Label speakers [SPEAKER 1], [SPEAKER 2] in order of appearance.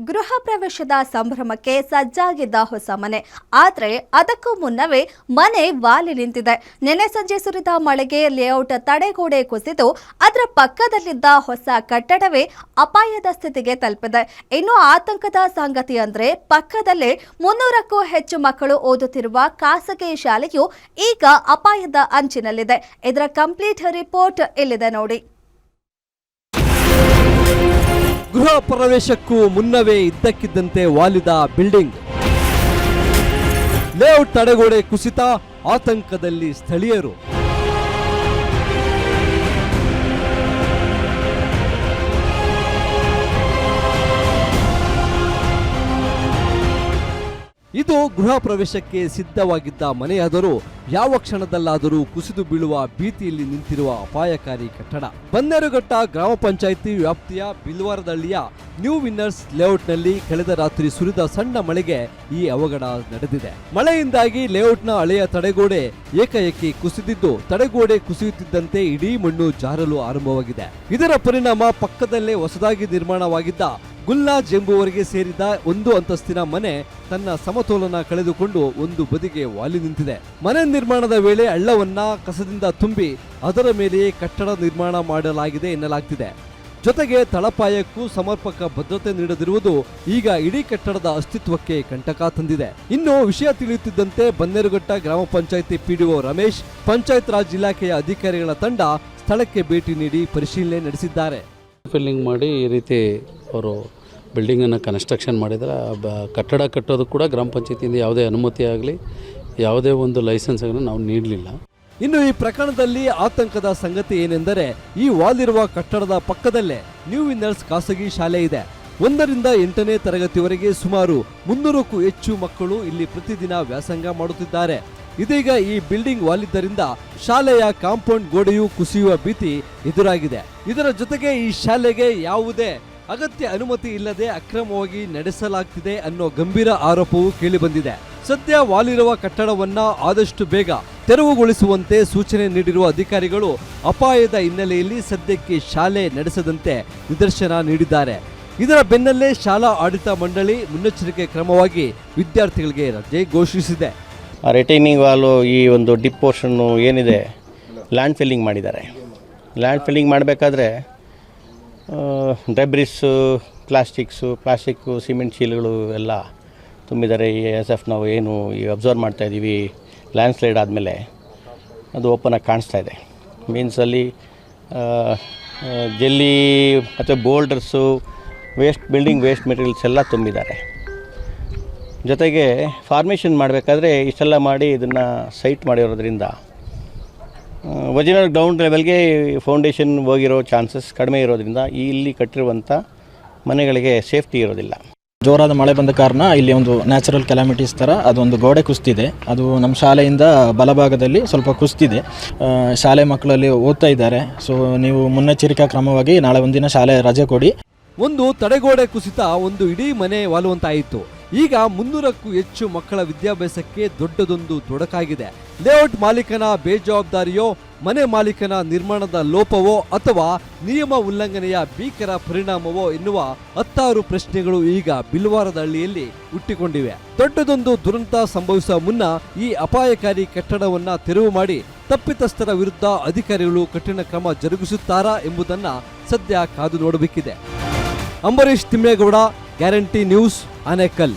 [SPEAKER 1] ಗೃಹ ಪ್ರವೇಶದ ಸಂಭ್ರಮಕ್ಕೆ ಸಜ್ಜಾಗಿದ್ದ ಹೊಸ ಮನೆ. ಆದರೆ ಅದಕ್ಕೂ ಮುನ್ನವೇ ಮನೆ ವಾಲಿ ನಿಂತಿದೆ. ನಿನ್ನೆ ಸಂಜೆ ಸುರಿದ ಮಳೆಗೆ ಲೇಔಟ್ ತಡೆಗೋಡೆ ಕುಸಿದು ಅದರ ಪಕ್ಕದಲ್ಲಿದ್ದ ಹೊಸ ಕಟ್ಟಡವೇ ಅಪಾಯದ ಸ್ಥಿತಿಗೆ ತಲುಪಿದೆ. ಇನ್ನು ಆತಂಕದ ಸಂಗತಿ ಅಂದ್ರೆ ಪಕ್ಕದಲ್ಲೇ 300ಕ್ಕೂ ಹೆಚ್ಚು ಮಕ್ಕಳು ಓದುತ್ತಿರುವ ಖಾಸಗಿ ಶಾಲೆಯು ಈಗ ಅಪಾಯದ ಅಂಚಿನಲ್ಲಿದೆ. ಇದರ ಕಂಪ್ಲೀಟ್ ರಿಪೋರ್ಟ್ ಇಲ್ಲಿದೆ ನೋಡಿ.
[SPEAKER 2] ಗೃಹ ಪ್ರವೇಶಕ್ಕೂ ಮುನ್ನವೇ ಇದ್ದಕ್ಕಿದ್ದಂತೆ ವಾಲಿದ ಬಿಲ್ಡಿಂಗ್, ಲೇಔಟ್ ತಡೆಗೋಡೆ ಕುಸಿತ, ಆತಂಕದಲ್ಲಿ ಸ್ಥಳೀಯರು. ಇದು ಗೃಹ ಪ್ರವೇಶಕ್ಕೆ ಸಿದ್ಧವಾಗಿದ್ದ ಮನೆಯಾದರೂ ಯಾವ ಕ್ಷಣದಲ್ಲಾದರೂ ಕುಸಿದು ಬೀಳುವ ಭೀತಿಯಲ್ಲಿ ನಿಂತಿರುವ ಅಪಾಯಕಾರಿ ಕಟ್ಟಡ. ಬನ್ನೇರುಘಟ್ಟ ಗ್ರಾಮ ಪಂಚಾಯಿತಿ ವ್ಯಾಪ್ತಿಯ ಬಿಲ್ವಾರದಳ್ಳಿಯ ನ್ಯೂ ವಿನ್ನರ್ಸ್ ಲೇಔಟ್ನಲ್ಲಿ ಕಳೆದ ರಾತ್ರಿ ಸುರಿದ ಸಣ್ಣ ಮಳೆಗೆ ಈ ಅವಘಡ ನಡೆದಿದೆ. ಮಳೆಯಿಂದಾಗಿ ಲೇಔಟ್ನ ಹಳೆಯ ತಡೆಗೋಡೆ ಏಕಾಏಕಿ ಕುಸಿದಿದ್ದು, ತಡೆಗೋಡೆ ಕುಸಿಯುತ್ತಿದ್ದಂತೆ ಇಡೀ ಮಣ್ಣು ಜಾರಲು ಆರಂಭವಾಗಿದೆ. ಇದರ ಪರಿಣಾಮ ಪಕ್ಕದಲ್ಲೇ ಹೊಸದಾಗಿ ನಿರ್ಮಾಣವಾಗಿದ್ದ ಗುಲ್ನಾಜ್ ಎಂಬುವರಿಗೆ ಸೇರಿದ 1 ಅಂತಸ್ತಿನ ಮನೆ ತನ್ನ ಸಮತೋಲನ ಕಳೆದುಕೊಂಡು ಒಂದು ಬದಿಗೆ ವಾಲಿ ನಿಂತಿದೆ. ಮನೆ ನಿರ್ಮಾಣದ ವೇಳೆ ಹಳ್ಳವನ್ನ ಕಸದಿಂದ ತುಂಬಿ ಅದರ ಮೇಲೆಯೇ ಕಟ್ಟಡ ನಿರ್ಮಾಣ ಮಾಡಲಾಗಿದೆ ಎನ್ನಲಾಗ್ತಿದೆ. ಜೊತೆಗೆ ತಳಪಾಯಕ್ಕೂ ಸಮರ್ಪಕ ಭದ್ರತೆ ನೀಡದಿರುವುದು ಈಗ ಇಡೀ ಕಟ್ಟಡದ ಅಸ್ತಿತ್ವಕ್ಕೆ ಕಂಟಕ ತಂದಿದೆ. ಇನ್ನು ವಿಷಯ ತಿಳಿಯುತ್ತಿದ್ದಂತೆ ಬನ್ನೇರುಘಟ್ಟ ಗ್ರಾಮ ಪಂಚಾಯಿತಿ ಪಿಡಿಒ ರಮೇಶ್, ಪಂಚಾಯತ್ ರಾಜ್ ಇಲಾಖೆಯ ಅಧಿಕಾರಿಗಳ ತಂಡ ಸ್ಥಳಕ್ಕೆ ಭೇಟಿ ನೀಡಿ ಪರಿಶೀಲನೆ ನಡೆಸಿದ್ದಾರೆ.
[SPEAKER 3] ಫಿಲ್ಲಿಂಗ್ ಮಾಡಿ ಈ ರೀತಿ ಅವರು ಬಿಲ್ಡಿಂಗನ್ನು ಕನ್ಸ್ಟ್ರಕ್ಷನ್ ಮಾಡಿದರೆ ಕಟ್ಟಡ ಕಟ್ಟೋದು ಕೂಡ ಗ್ರಾಮ ಪಂಚಾಯತಿಯಿಂದ ಯಾವುದೇ ಅನುಮತಿ ಆಗಲಿ ಯಾವುದೇ ಒಂದು ಲೈಸೆನ್ಸ್ ಆಗಲಿ ನಾವು ನೀಡಲಿಲ್ಲ.
[SPEAKER 2] ಇನ್ನು ಈ ಪ್ರಕರಣದಲ್ಲಿ ಆತಂಕದ ಸಂಗತಿ ಏನೆಂದರೆ, ಈ ವಾಲಿರುವ ಕಟ್ಟಡದ ಪಕ್ಕದಲ್ಲೇ ನ್ಯೂ ವಿನ್ನರ್ಸ್ ಖಾಸಗಿ ಶಾಲೆ ಇದೆ. 1ರಿಂದ 8ನೇ ತರಗತಿವರೆಗೆ ಸುಮಾರು 300ಕ್ಕೂ ಹೆಚ್ಚು ಮಕ್ಕಳು ಇಲ್ಲಿ ಪ್ರತಿದಿನ ವ್ಯಾಸಂಗ ಮಾಡುತ್ತಿದ್ದಾರೆ. ಇದೀಗ ಈ ಬಿಲ್ಡಿಂಗ್ ವಾಲಿದ್ದರಿಂದ ಶಾಲೆಯ ಕಾಂಪೌಂಡ್ ಗೋಡೆಯೂ ಕುಸಿಯುವ ಭೀತಿ ಎದುರಾಗಿದೆ. ಇದರ ಜೊತೆಗೆ ಈ ಶಾಲೆಗೆ ಯಾವುದೇ ಅಗತ್ಯ ಅನುಮತಿ ಇಲ್ಲದೆ ಅಕ್ರಮವಾಗಿ ನಡೆಸಲಾಗ್ತಿದೆ ಅನ್ನೋ ಗಂಭೀರ ಆರೋಪವೂ ಕೇಳಿಬಂದಿದೆ. ಸದ್ಯ ವಾಲಿರುವ ಕಟ್ಟಡವನ್ನ ಆದಷ್ಟು ಬೇಗ ತೆರವುಗೊಳಿಸುವಂತೆ ಸೂಚನೆ ನೀಡಿರುವ ಅಧಿಕಾರಿಗಳು ಅಪಾಯದ ಹಿನ್ನೆಲೆಯಲ್ಲಿ ಸದ್ಯಕ್ಕೆ ಶಾಲೆ ನಡೆಸದಂತೆ ನಿರ್ದೇಶನ ನೀಡಿದ್ದಾರೆ. ಇದರ ಬೆನ್ನಲ್ಲೇ ಶಾಲಾ ಆಡಳಿತ ಮಂಡಳಿ ಮುನ್ನೆಚ್ಚರಿಕೆ ಕ್ರಮವಾಗಿ ವಿದ್ಯಾರ್ಥಿಗಳಿಗೆ ರಜೆ ಘೋಷಿಸಿದೆ.
[SPEAKER 4] ರಿಟೈನಿಂಗ್ ವಾಲು ಈ ಒಂದು ಡಿಪ್ ಪೋರ್ಷನ್ನು ಏನಿದೆ ಲ್ಯಾಂಡ್ ಫಿಲ್ಲಿಂಗ್ ಮಾಡಿದ್ದಾರೆ. ಲ್ಯಾಂಡ್ ಫಿಲ್ಲಿಂಗ್ ಮಾಡಬೇಕಾದ್ರೆ ಡೆಬ್ರಿಸ್ಸು, ಪ್ಲಾಸ್ಟಿಕ್ಕು, ಸಿಮೆಂಟ್ ಚೀಲಗಳು ಎಲ್ಲ ತುಂಬಿದ್ದಾರೆ. ನಾವು ಏನು ಈ ಅಬ್ಸರ್ವ್ ಮಾಡ್ತಾಯಿದ್ದೀವಿ, ಲ್ಯಾಂಡ್ ಸ್ಲೈಡ್ ಆದಮೇಲೆ ಅದು ಓಪನಾಗಿ ಕಾಣಿಸ್ತಾ ಇದೆ. ಮೀನ್ಸಲ್ಲಿ ಜಲ್ಲಿ ಮತ್ತು ಬೋಲ್ಡರ್ಸು, ಬಿಲ್ಡಿಂಗ್ ವೇಸ್ಟ್ ಮೆಟೀರಿಯಲ್ಸ್ ಎಲ್ಲ ತುಂಬಿದ್ದಾರೆ. ಜೊತೆಗೆ ಫಾರ್ಮೇಷನ್ ಮಾಡಬೇಕಾದ್ರೆ ಇಷ್ಟೆಲ್ಲ ಮಾಡಿ ಇದನ್ನು ಸೈಟ್ ಮಾಡಿರೋದ್ರಿಂದ ಒರಿಜಿನಲ್ ಗ್ರೌಂಡ್ ಲೆವೆಲ್ಗೆ ಫೌಂಡೇಶನ್ ಹೋಗಿರೋ ಚಾನ್ಸಸ್ ಕಡಿಮೆ ಇರೋದ್ರಿಂದ ಇಲ್ಲಿ ಕಟ್ಟಿರುವಂಥ ಮನೆಗಳಿಗೆ ಸೇಫ್ಟಿ ಇರೋದಿಲ್ಲ.
[SPEAKER 5] ಜೋರಾದ ಮಳೆ ಬಂದ ಕಾರಣ ಇಲ್ಲಿ ಒಂದು ನ್ಯಾಚುರಲ್ ಕೆಲಾಮಿಟೀಸ್ ಥರ ಅದೊಂದು ಗೋಡೆ ಕುಸಿದಿದೆ. ಅದು ನಮ್ಮ ಶಾಲೆಯಿಂದ ಬಲಭಾಗದಲ್ಲಿ ಸ್ವಲ್ಪ ಕುಸಿದಿದೆ. ಶಾಲೆ ಮಕ್ಕಳಲ್ಲಿ ಓದ್ತಾ ಇದ್ದಾರೆ. ಸೊ ನೀವು ಮುನ್ನೆಚ್ಚರಿಕಾ ಕ್ರಮವಾಗಿ ನಾಳೆ ಒಂದಿನ ಶಾಲೆ ರಜೆ ಕೊಡಿ.
[SPEAKER 2] ಒಂದು ತಡೆಗೋಡೆ ಕುಸಿತ ಒಂದು ಇಡೀ ಮನೆ ವಾಲುವಂತಾಯಿತು. ಈಗ 300ಕ್ಕೂ ಹೆಚ್ಚು ಮಕ್ಕಳ ವಿದ್ಯಾಭ್ಯಾಸಕ್ಕೆ ದೊಡ್ಡದೊಂದು ತೊಡಕಾಗಿದೆ. ಲೇಔಟ್ ಮಾಲೀಕನ ಬೇಜವಾಬ್ದಾರಿಯೋ, ಮನೆ ಮಾಲೀಕನ ನಿರ್ಮಾಣದ ಲೋಪವೋ ಅಥವಾ ನಿಯಮ ಉಲ್ಲಂಘನೆಯ ಭೀಕರ ಪರಿಣಾಮವೋ ಎನ್ನುವ 10 ಪ್ರಶ್ನೆಗಳು ಈಗ ಬಿಲ್ವಾರದಹಳ್ಳಿಯಲ್ಲಿ ಹುಟ್ಟಿಕೊಂಡಿವೆ. ದೊಡ್ಡದೊಂದು ದುರಂತ ಸಂಭವಿಸುವ ಮುನ್ನ ಈ ಅಪಾಯಕಾರಿ ಕಟ್ಟಡವನ್ನ ತೆರವು ಮಾಡಿ ತಪ್ಪಿತಸ್ಥರ ವಿರುದ್ಧ ಅಧಿಕಾರಿಗಳು ಕಠಿಣ ಕ್ರಮ ಜರುಗಿಸುತ್ತಾರಾ ಎಂಬುದನ್ನ ಸದ್ಯ ಕಾದು ನೋಡಬೇಕಿದೆ. ಅಂಬರೀಶ್ ತಿಮ್ಮೇಗೌಡ, ಗ್ಯಾರಂಟಿ ನ್ಯೂಸ್, ಆನೇಕಲ್.